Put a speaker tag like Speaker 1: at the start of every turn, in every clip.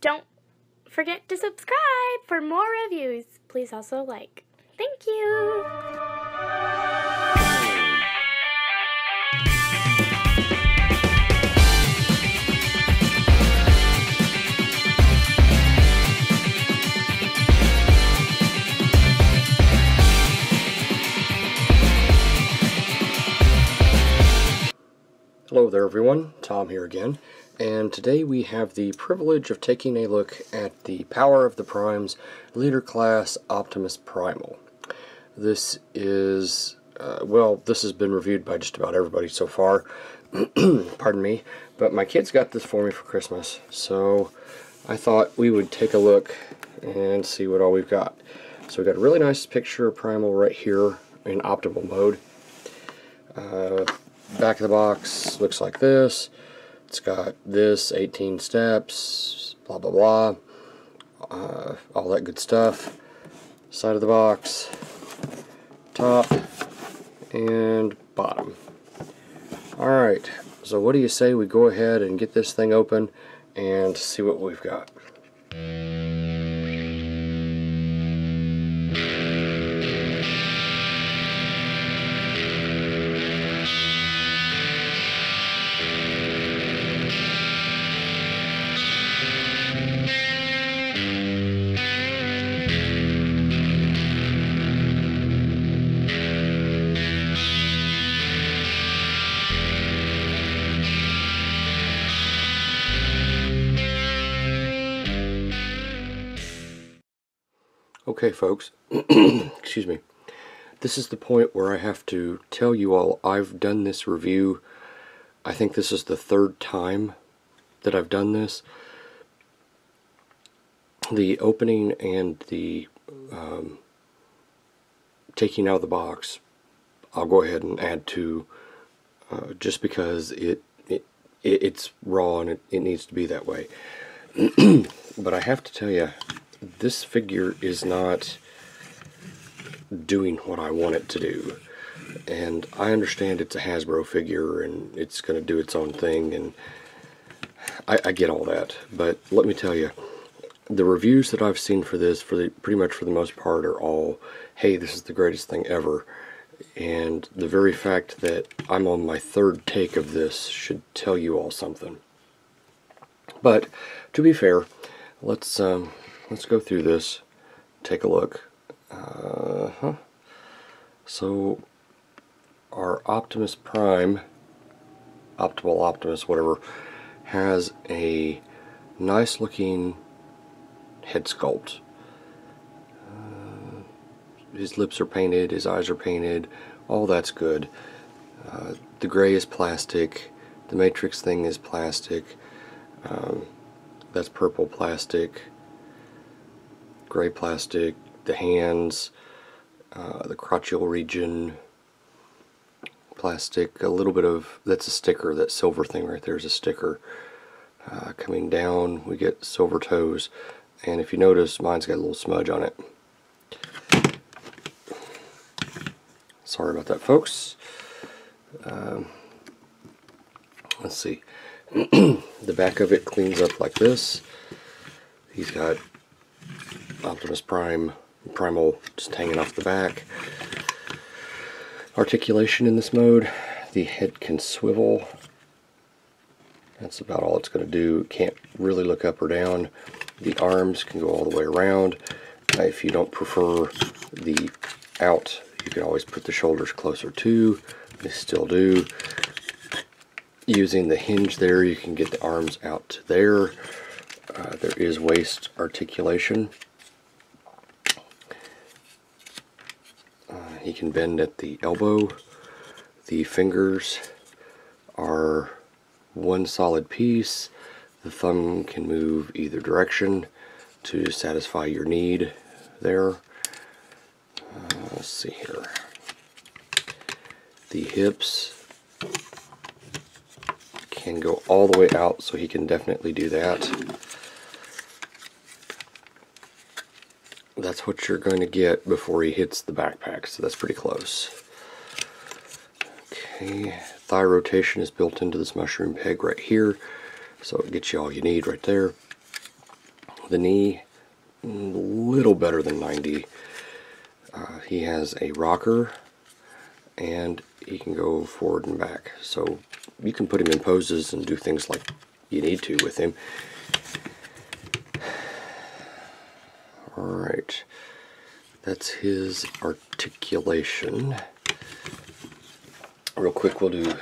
Speaker 1: don't forget to subscribe for more reviews. Please also like. Thank you.
Speaker 2: Hello there everyone, Tom here again, and today we have the privilege of taking a look at the Power of the Primes Leader Class Optimus Primal. This is, this has been reviewed by just about everybody so far, pardon me, but my kids got this for me for Christmas, so I thought we would take a look and see what all we've got. So we've got a really nice picture of Primal right here in optimal mode. Back of the box looks like this. It's got this, 18 steps, blah blah blah, all that good stuff. Side of the box, top, and bottom. Alright, so what do you say we go ahead and get this thing open and see what we've got. Okay folks, excuse me, this is the point where I have to tell you all I've done this review. I think this is the third time that I've done this. The opening and the taking out of the box, I'll go ahead and add to, just because it's raw and it needs to be that way. But I have to tell you, this figure is not doing what I want it to do. And I understand it's a Hasbro figure and it's going to do its own thing, and I get all that. But let me tell you, the reviews that I've seen for this, pretty much for the most part, are all, hey, this is the greatest thing ever. And the very fact that I'm on my third take of this should tell you all something. But to be fair, let's go through this, take a look. So our Optimus Prime, Optimal Optimus, whatever, has a nice looking head sculpt. His lips are painted, his eyes are painted, all that's good. The gray is plastic, the Matrix thing is plastic, that's purple plastic, gray plastic, the hands, the crotchal region, plastic, a little bit of, that's a sticker, that silver thing right there is a sticker. Coming down we get silver toes, and if you notice, mine's got a little smudge on it. Sorry about that folks. Let's see. The back of it cleans up like this. He's got Optimus Primal just hanging off the back. Articulation in this mode. The head can swivel. That's about all it's going to do. It can't really look up or down. The arms can go all the way around. If you don't prefer the out, you can always put the shoulders closer to. They still do. Using the hinge there, you can get the arms out to there. There is waist articulation. He can bend at the elbow. The fingers are one solid piece. The thumb can move either direction to satisfy your need there. Let's see here. The hips can go all the way out, so he can definitely do that. That's what you're going to get before he hits the backpack, so that's pretty close. Okay, thigh rotation is built into this mushroom peg right here, so it gets you all you need right there. The knee, a little better than 90. He has a rocker, and he can go forward and back. So you can put him in poses and do things like you need to with him. Alright, that's his articulation. Real quick, we'll do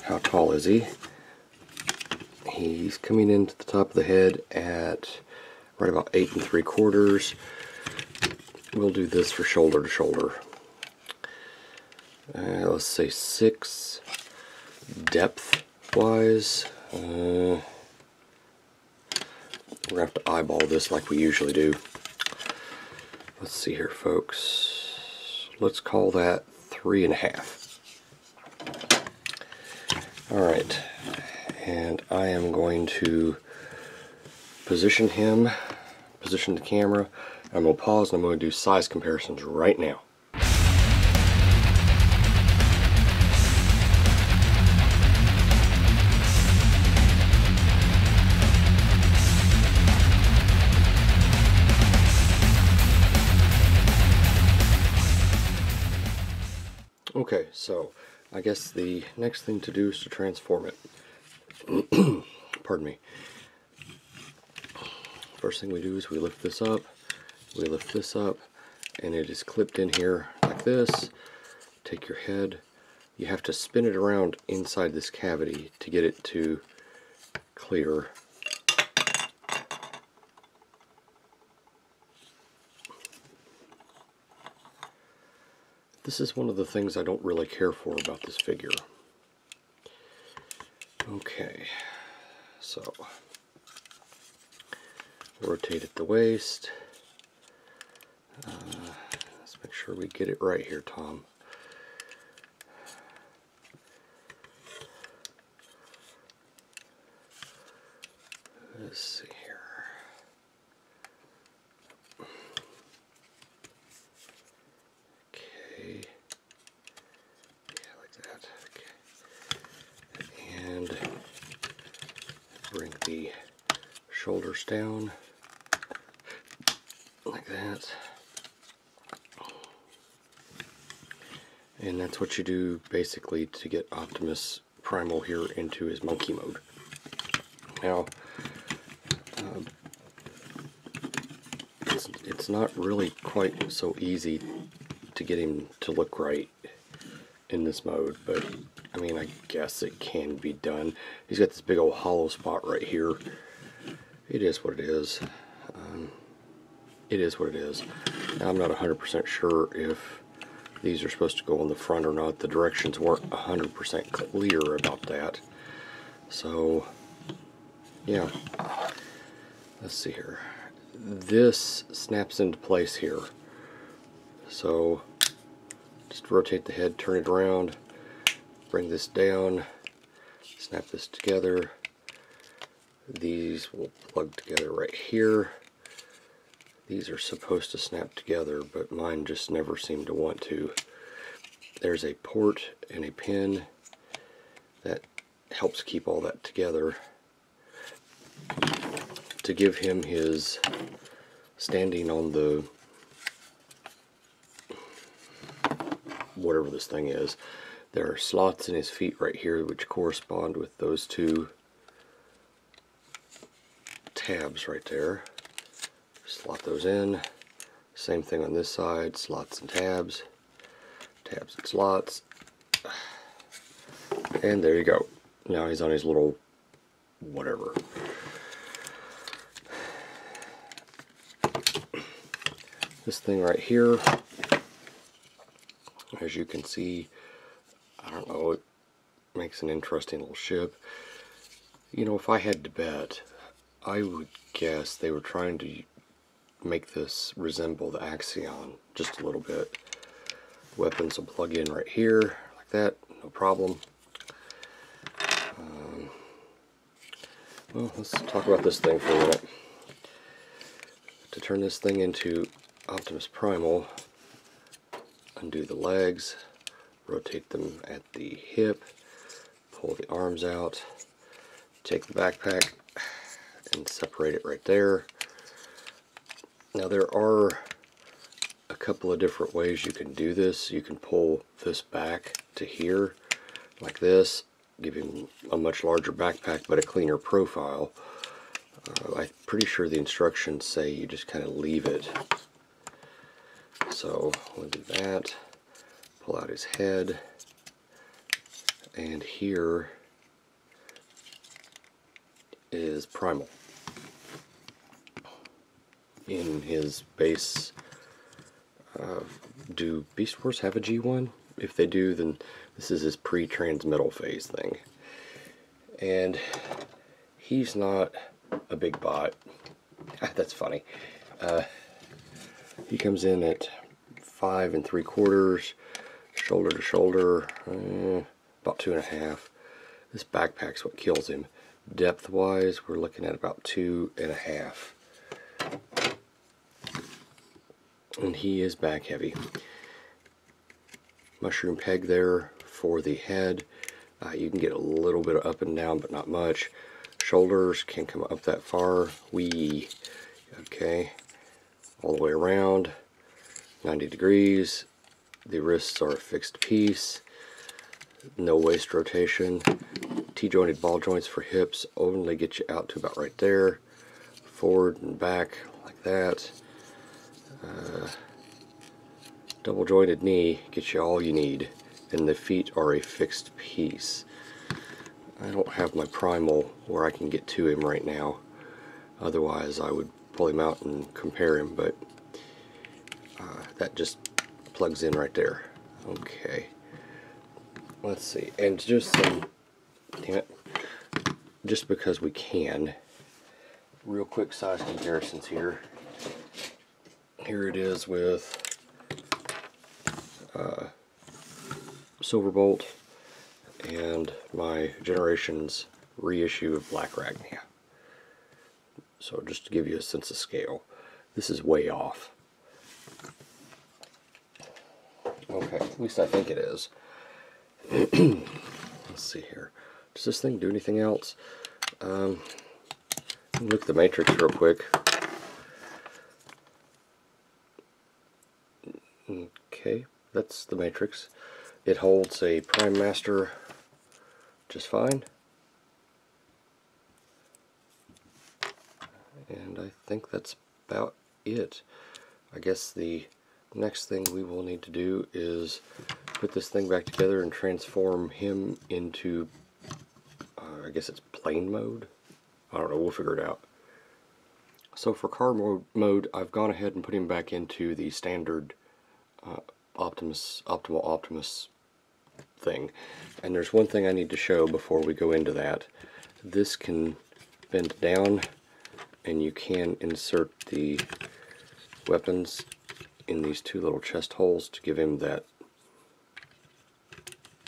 Speaker 2: how tall is he. He's coming into the top of the head at right about 8 3/4. We'll do this for shoulder to shoulder. Let's say 6 depth wise. We're gonna have to eyeball this like we usually do. Let's see here, folks. Let's call that 3.5. Alright, and I am going to position him, position the camera. I'm going to pause and I'm going to do size comparisons right now. Okay, so I guess the next thing to do is to transform it. Pardon me. First thing we do is we lift this up, and it is clipped in here like this. Take your head, you have to spin it around inside this cavity to get it to clear. This is one of the things I don't really care for about this figure. Okay, so rotate at the waist. Let's make sure we get it right here, Tom. Let's see here. Okay. Yeah, like that. Okay. And bring the shoulders down like that. And that's what you do basically to get Optimus Primal here into his monkey mode. Now, it's not really quite so easy to get him to look right in this mode, but I mean, I guess it can be done. He's got this big old hollow spot right here. It is what it is. It is what it is. Now, I'm not 100% sure if these are supposed to go on the front or not. The directions weren't 100% clear about that. So, yeah. Let's see here. This snaps into place here. So, just rotate the head, turn it around, bring this down, snap this together. These will plug together right here. These are supposed to snap together, but mine just never seem to want to. There's a port and a pin that helps keep all that together to give him his standing on the whatever this thing is. There are slots in his feet right here which correspond with those two tabs right there. Slot those in. Same thing on this side, slots and tabs. Tabs and slots. And there you go. Now he's on his little whatever. This thing right here, as you can see, I don't know, it makes an interesting little ship. You know, if I had to bet, I would guess they were trying to make this resemble the Axion just a little bit. Weapons will plug in right here, like that, no problem. Well, let's talk about this thing for a minute. To turn this thing into Optimus Primal, undo the legs, rotate them at the hip, pull the arms out, take the backpack and separate it right there. Now there are a couple of different ways you can do this. You can pull this back to here like this, give him a much larger backpack but a cleaner profile. I'm pretty sure the instructions say you just kind of leave it. So we'll do that, pull out his head, and here is Primal in his base. Do Beast Wars have a G1? If they do, then this is his pre-transmittal phase thing. And he's not a big bot. That's funny. He comes in at 5 3/4, shoulder to shoulder, about 2.5. This backpack's what kills him. Depth-wise, we're looking at about 2.5. And he is back heavy. Mushroom peg there for the head. You can get a little bit of up and down, but not much. Shoulders can't come up that far. Okay, all the way around, 90 degrees. The wrists are a fixed piece. No waist rotation. T-jointed ball joints for hips only get you out to about right there. Forward and back like that. Double jointed knee gets you all you need, and the feet are a fixed piece. I don't have my Primal where I can get to him right now, otherwise I would pull him out and compare him, but that just plugs in right there. Okay, let's see, and just some, damn it, just because we can, real quick size comparisons here. Here it is with Silverbolt and my Generations reissue of Black Ragnia. So just to give you a sense of scale, this is way off. Okay, at least I think it is. Let's see here. Does this thing do anything else? Look at the matrix real quick. Okay, that's the matrix. It holds a Prime Master just fine. And I think that's about it. I guess the next thing we will need to do is put this thing back together and transform him into, I guess it's plane mode? I don't know, we'll figure it out. So for car mode, I've gone ahead and put him back into the standard optimal Optimus thing. And there's one thing I need to show before we go into that. This can bend down, and you can insert the weapons in these two little chest holes to give him that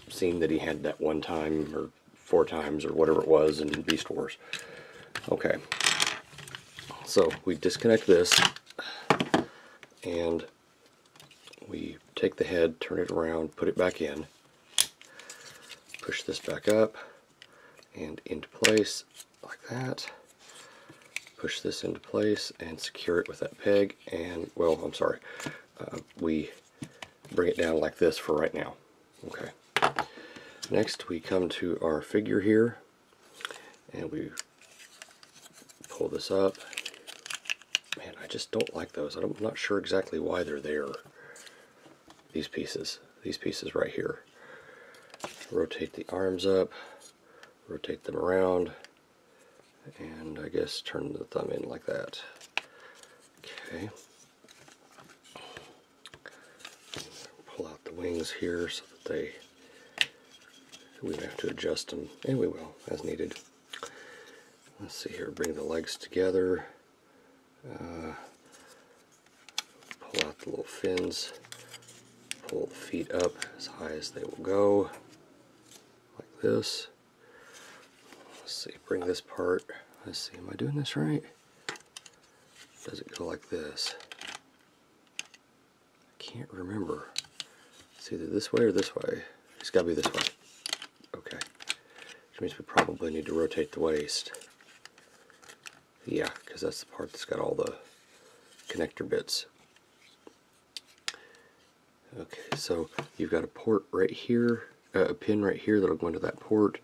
Speaker 2: scene that he had that one time, or 4 times, or whatever it was in Beast Wars. Okay, so we disconnect this, and we take the head, turn it around, put it back in, push this back up and into place like that, push this into place and secure it with that peg, and, well, I'm sorry, we bring it down like this for right now. Okay. Next we come to our figure here, and we pull this up. Man, I just don't like those. I'm not sure exactly why they're there. These pieces right here. Rotate the arms up, rotate them around, and I guess turn the thumb in like that. Okay. Pull out the wings here so that we don't have to adjust them, and we will, as needed. Let's see here, bring the legs together, pull out the little fins, pull the feet up as high as they will go, like this. Let's see, bring this part, let's see, am I doing this right? Does it go like this? I can't remember. It's either this way or this way. It's got to be this way. Okay. Which means we probably need to rotate the waist. Yeah, because that's the part that's got all the connector bits. Okay, so you've got a port right here, a pin right here that'll go into that port,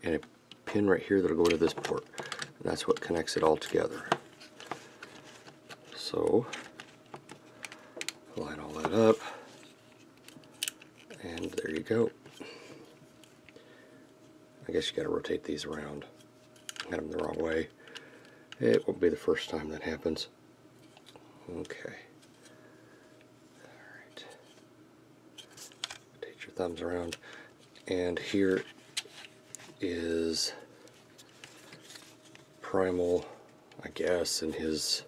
Speaker 2: and a pin right here that'll go into this port. And that's what connects it all together. So, line all that up, and there you go. I guess you got to rotate these around. Had them the wrong way. It won't be the first time that happens. Okay. Alright. Rotate your thumbs around. And here is Primal, I guess, in his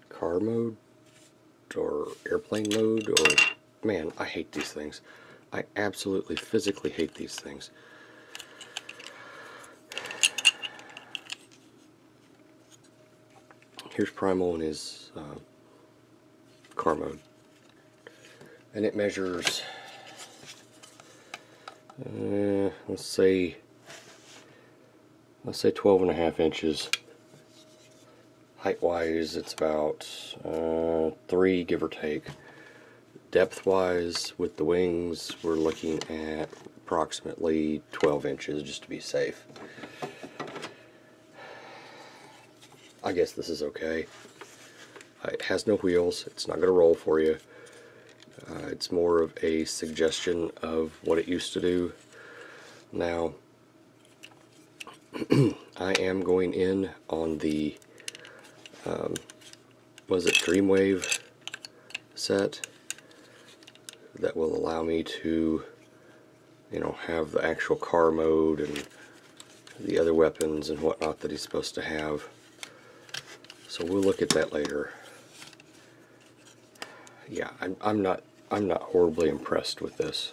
Speaker 2: car mode or airplane mode, or man, I hate these things. I absolutely physically hate these things. Here's Primal in his car mode, and it measures let's say 12.5 inches. Height wise, it's about 3, give or take. Depth wise, with the wings, we're looking at approximately 12 inches, just to be safe. I guess this is okay. It has no wheels. It's not going to roll for you. It's more of a suggestion of what it used to do. Now, I am going in on the was it Dreamwave set that will allow me to, you know, have the actual car mode and the other weapons and whatnot that he's supposed to have. So we'll look at that later. Yeah, I'm not horribly impressed with this.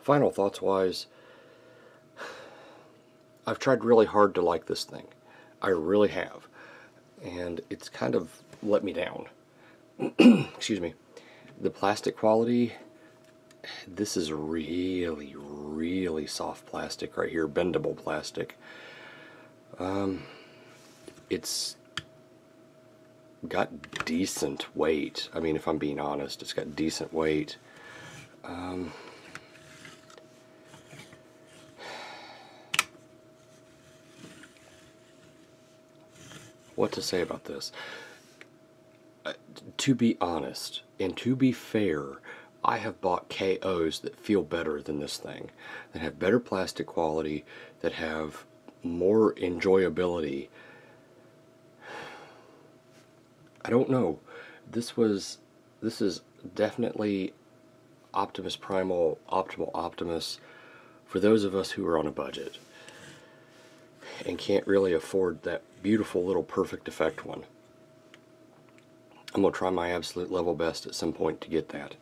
Speaker 2: Final thoughts wise, I've tried really hard to like this thing. I really have. And it's kind of let me down. Excuse me. The plastic quality, this is really, really soft plastic right here, bendable plastic. It's got decent weight. I mean, if I'm being honest, it's got decent weight. What to say about this? To be honest, and to be fair, I have bought KOs that feel better than this thing, that have better plastic quality, that have more enjoyability. I don't know. This is definitely Optimus Primal, Optimal Optimus for those of us who are on a budget and can't really afford that beautiful little perfect effect one. I'm going to try my absolute level best at some point to get that.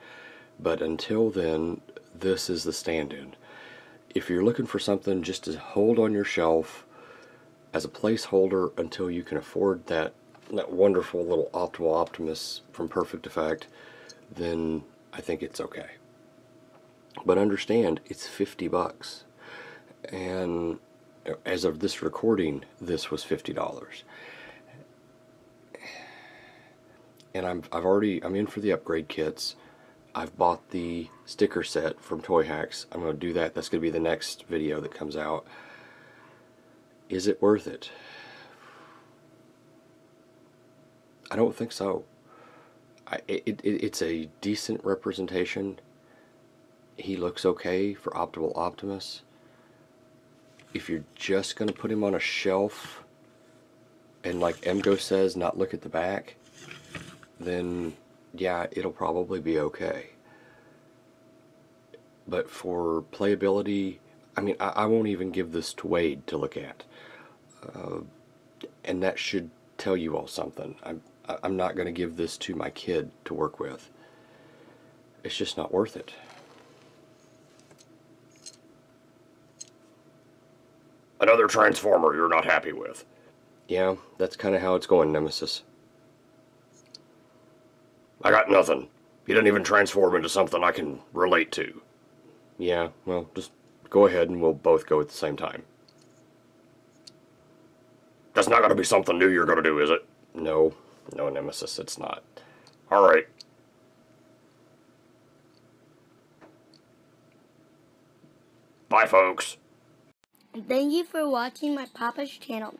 Speaker 2: But until then, this is the stand-in. If you're looking for something just to hold on your shelf as a placeholder until you can afford that wonderful little Optimal Optimus from Perfect Effect, then I think it's okay. But understand, it's 50 bucks. And as of this recording, this was $50. And I'm in for the upgrade kits. I've bought the sticker set from Toy Hacks. I'm going to do that. That's going to be the next video that comes out. Is it worth it? I don't think so. It's a decent representation. He looks okay for Optimal Optimus. If you're just going to put him on a shelf and, like MGO says, not look at the back, then yeah, it'll probably be okay. But for playability, I mean, I won't even give this to Wade to look at. And that should tell you all something. I'm not going to give this to my kid to work with. It's just not worth it. Another Transformer you're not happy with. Yeah, that's kind of how it's going, Nemesis. I got nothing. He didn't even transform into something I can relate to. Yeah, well, just go ahead and we'll both go at the same time. That's not going to be something new you're going to do, is it? No, Nemesis, it's not. Alright. Bye, folks.
Speaker 1: Thank you for watching my Papa's channel.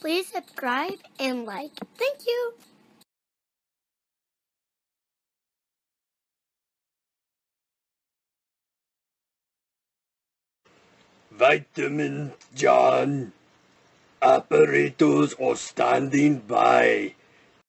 Speaker 1: Please subscribe and like. Thank you.
Speaker 3: Vitamin John. Operators are standing by.